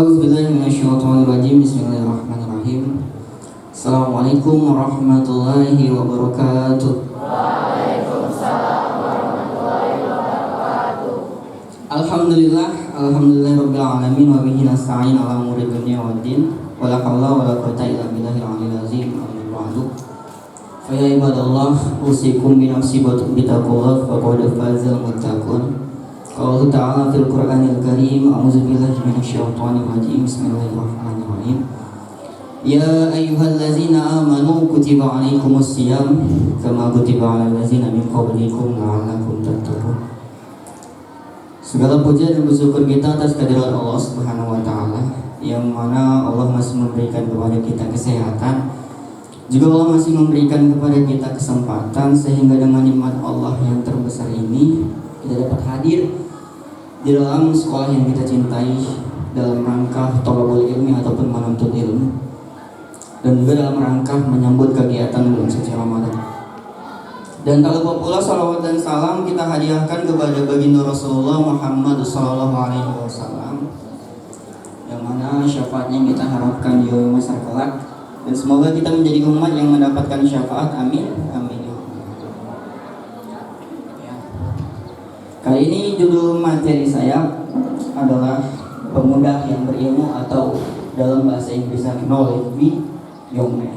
A'udzubillahiminasyaitonirrajim. Bismillahirrahmanirrahim. Assalamualaikum warahmatullahi wabarakatuh. Waalaikumsalam warahmatullahi wabarakatuh. Alhamdulillahirabbil alamin wa bihi nasta'in ala umuri dunya waddin. Wala haula wala quwwata illa billahil aliyyil azim. Amma ba'du. Fa ya ibadallah, usikum bi nafsi bi taqwa faqad fazal muttaqun. Qala ta'ala fil Qur'anil Karim, a'udzubillahi minasyaitonir rajim. Bismillahirrahmanirrahim. Ya ayyuhallazina amanu kutiba 'alaikumus shiyam kama kutiba 'alal ladzina min qablikum la'allakum tattaqun. Segala puja dan bersyukur kita atas kehadirat Allah Subhanahu wa taala, yang mana Allah masih memberikan kepada kita kesehatan. Juga Allah masih memberikan kepada kita kesempatan, sehingga dengan nikmat Allah yang terbesar ini kita dapat hadir di dalam sekolah yang kita cintai dalam rangka thalabul ilmi ataupun menuntut ilmu, dan juga dalam rangka menyambut kegiatan bulan suci Ramadan. Dan tak lupa pula salawat dan salam kita hadiahkan kepada baginda Rasulullah Muhammad SAW, yang mana syafaatnya kita harapkan di yaumul mahsyar kelak, dan semoga kita menjadi umat yang mendapatkan syafaat. Amin, amin. Kali ini judul materi saya adalah pemuda yang berilmu, atau dalam bahasa Inggrisnya knowledge be young man,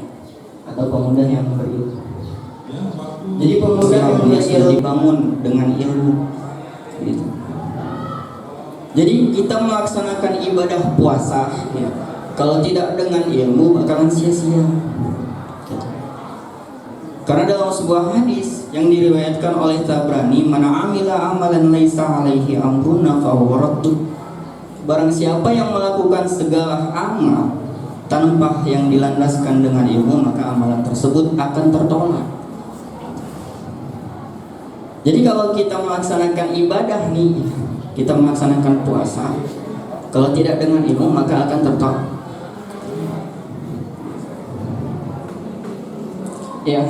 atau pemuda yang berilmu. Jadi pemuda yang punya ilmu dibangun dengan ilmu gitu. Jadi kita melaksanakan ibadah puasa ya, kalau tidak dengan ilmu bakalan sia-sia gitu. Karena dalam sebuah hadis yang diriwayatkan oleh Tabrani, "Mana amila amalan laisa alaihi amruna fahuwa raddun." Barang siapa yang melakukan segala amal tanpa yang dilandaskan dengan ilmu, maka amalan tersebut akan tertolak. Jadi kalau kita melaksanakan ibadah nih, kita melaksanakan puasa, kalau tidak dengan ilmu maka akan tertolak. Ya.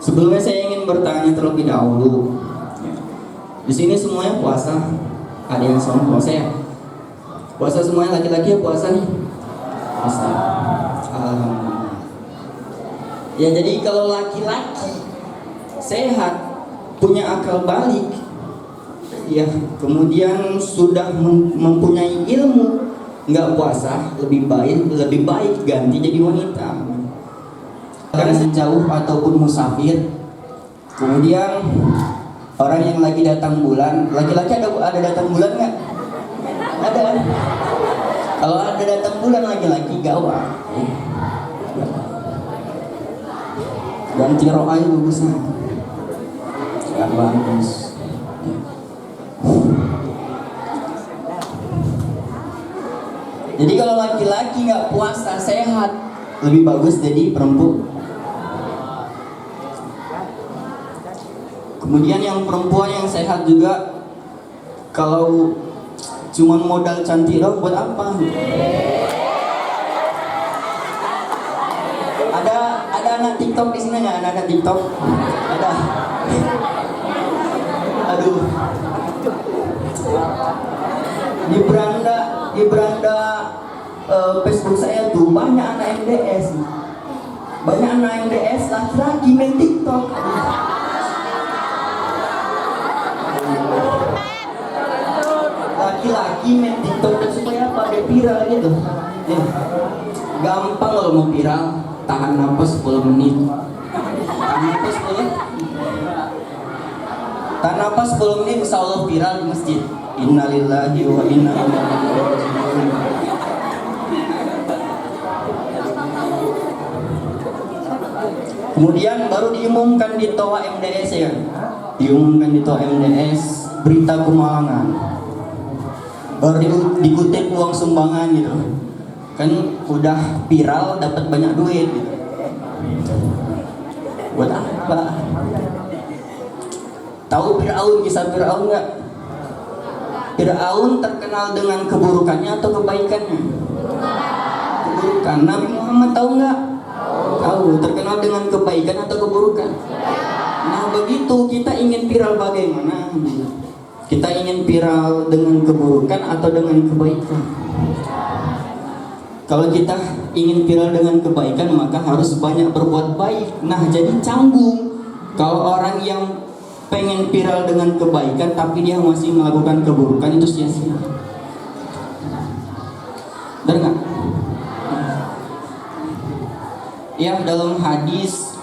Sebelumnya saya ingin bertanya terlebih dahulu. Di sini semuanya puasa. Ada yang sama puasa ya? Puasa semuanya, laki-laki ya puasa nih? Puasa. Alhamdulillah. Ya, jadi kalau laki-laki sehat, punya akal balik, ya, kemudian sudah mempunyai ilmu, nggak puasa, lebih baik ganti jadi wanita. Karena sejauh ataupun musafir, kemudian orang yang lagi datang bulan, laki-laki ada datang bulan nggak? Ada. Kalau ada datang bulan laki-laki gawat. Ganti rok aja bagusnya. Gak bagus. Jadi kalau laki-laki nggak puasa sehat, lebih bagus jadi perempuan. Kemudian yang perempuan yang sehat juga, kalau cuma modal cantik dong buat apa? Ada anak TikTok di sini nggak? Ada anak TikTok? Ada. Aduh. Di beranda Facebook saya tuh banyak anak MDS. Banyak anak MDS laki-laki main TikTok. Laki-laki main TikTok dan supaya apa? Dia viral gitu. Ya. Gampang kalau mau viral, tahan nafas 10 menit. Tahan nafas 10 menit, insya Allah viral di masjid. Innalillahi wa inna ilaihi raji'un. Kemudian baru diumumkan di TOA MDS ya. Diumumkan di TOA MDS berita kemalangan. Baru dikutip uang sumbangan gitu. Kan udah viral, dapat banyak duit gitu. Buat apa? Tahu Fir'aun, kisah Fir'aun nggak? Fir'aun terkenal dengan keburukannya atau kebaikannya? Keburukan. Nabi Muhammad tahu nggak? Tahu. Terkenal dengan kebaikan atau keburukan? Nah begitu, kita ingin viral bagaimana? Kita ingin viral dengan keburukan atau dengan kebaikan? Kalau kita ingin viral dengan kebaikan, maka harus banyak berbuat baik. Nah, jadi canggung kalau orang yang pengen viral dengan kebaikan tapi dia masih melakukan keburukan, itu sia-sia. Benar nggak? Ya, dalam hadis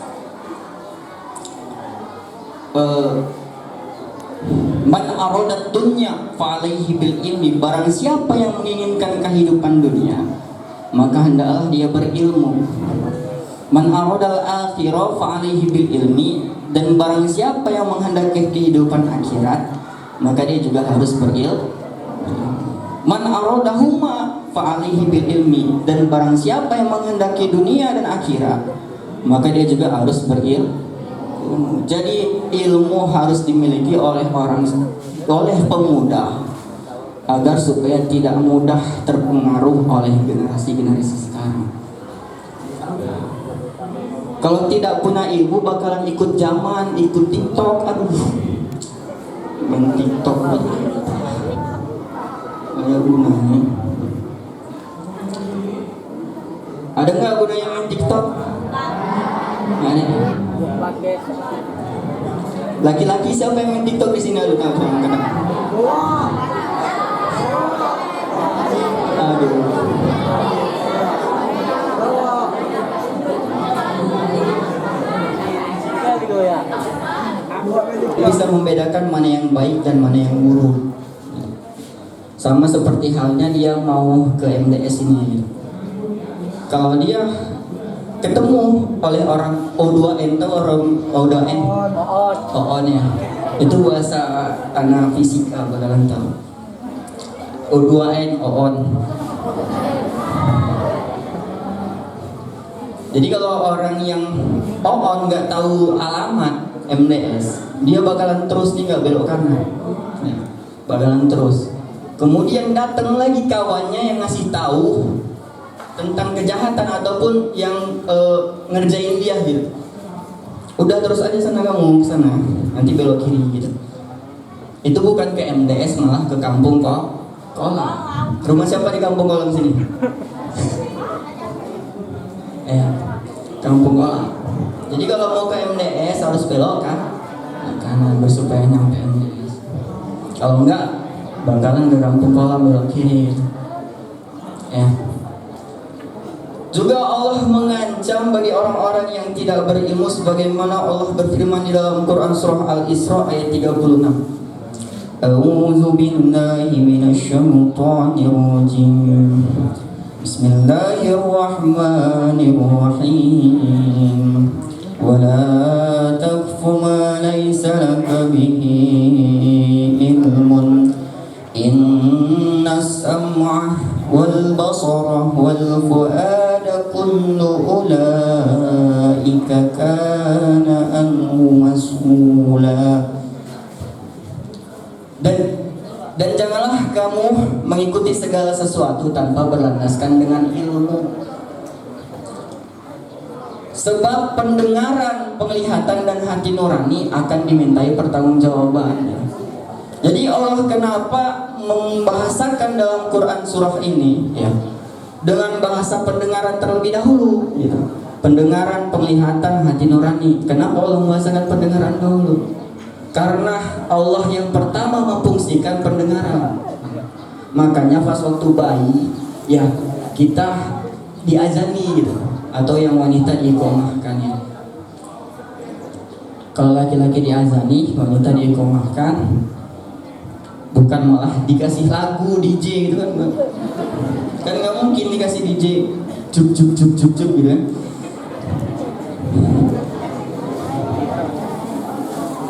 man arodat dunya fa'alaihi bil ilmi, barang siapa yang menginginkan kehidupan dunia maka hendaklah dia berilmu. Man aradal akhirah fa'alaihi bil ilmi, dan barang siapa yang menghendaki kehidupan akhirat maka dia juga harus berilmu. Man aradahuma fa'alaihi bil ilmi, dan barang siapa yang menghendaki dunia dan akhirat maka dia juga harus berilmu. Jadi ilmu harus dimiliki oleh pemuda agar supaya tidak mudah terpengaruh oleh generasi-generasi sekarang. Kalau tidak punya ilmu bakalan ikut zaman, ikut TikTok, main TikTok banyak gunanya. Ada nggak gunanya main TikTok? Ada. Laki-laki siapa yang main TikTok di sini? Aduh, tahu kena. Aduh. Bisa membedakan mana yang baik dan mana yang buruk. Sama seperti halnya dia mau ke MDS ini. Kalau dia ketemu oleh orang O2N atau orang O2N, OON ya, itu bahasa anak fisika bakalan tahu. O2N, OON. Jadi kalau orang yang OON nggak tahu alamat MDS, dia bakalan terus nih nggak belok kanan, bakalan terus. Kemudian datang lagi kawannya yang ngasih tahu tentang kejahatan ataupun yang ngerjain dia gitu. Udah terus aja sana kamu sana, nanti belok kiri gitu. Itu bukan ke MDS, malah ke kampung Kolam. Rumah siapa di kampung Kolam sini? Kampung Kolam. Jadi kalau mau ke MDS harus belok kanan supaya nyampe MDS. Kalau enggak bakalan ke kampung Kolam belok kiri. Juga Allah mengancam bagi orang-orang yang tidak berilmu, sebagaimana Allah berfirman di dalam Quran surah Al-Isra ayat 36. A'udzu billahi minasyaitonir rajim. Bismillahirrahmanirrahim. Wa la taqfu ma laysa laka bihi ilmun. Inna as-sam'a wal basara wal fu'ada kullu ulaika kana anhu mas'ula. Dan janganlah kamu mengikuti segala sesuatu tanpa berlandaskan dengan ilmu. Sebab pendengaran, penglihatan dan hati nurani akan dimintai pertanggungjawabannya. Jadi Allah kenapa membahasakan dalam Quran surah ini ya dengan bahasa pendengaran terlebih dahulu gitu. Pendengaran, penglihatan, hati nurani. Kenapa Allah membahasakan pendengaran dahulu? Karena Allah yang pertama memfungsikan pendengaran. Makanya pas waktu bayi ya kita diazani gitu, atau yang wanita diiqomahkan ya. Kalau laki-laki diazani, wanita diiqomahkan. Bukan malah dikasih lagu DJ gitu kan? Kan nggak mungkin dikasih DJ juk juk juk juk juk gitu kan?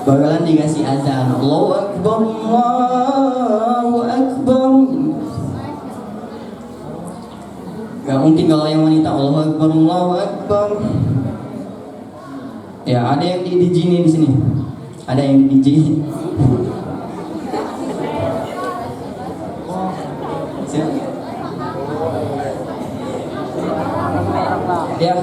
Bakalan dikasih azan, Allahu Akbar, Allahu Akbar. Gak mungkin kalau yang wanita Allahu Akbar, Allahu Akbar. Ya ada yang di DJ nih di sini, ada yang di DJ. Ya,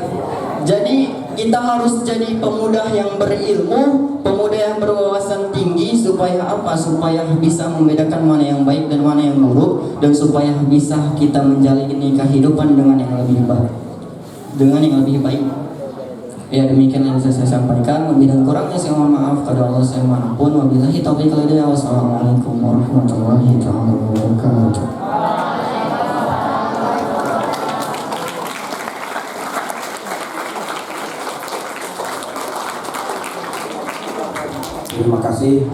Jadi kita harus jadi pemuda yang berilmu, pemuda yang berwawasan tinggi, supaya apa? Supaya bisa membedakan mana yang baik dan mana yang buruk, dan supaya bisa kita menjalani kehidupan dengan yang lebih baik. Ya, demikian yang bisa saya sampaikan. Lebih dan kurangnya saya mohon maaf kepada Allah saya manapun. Wabillahi taufiq wal hidayah. Wassalamualaikum warahmatullahi wabarakatuh. Terima kasih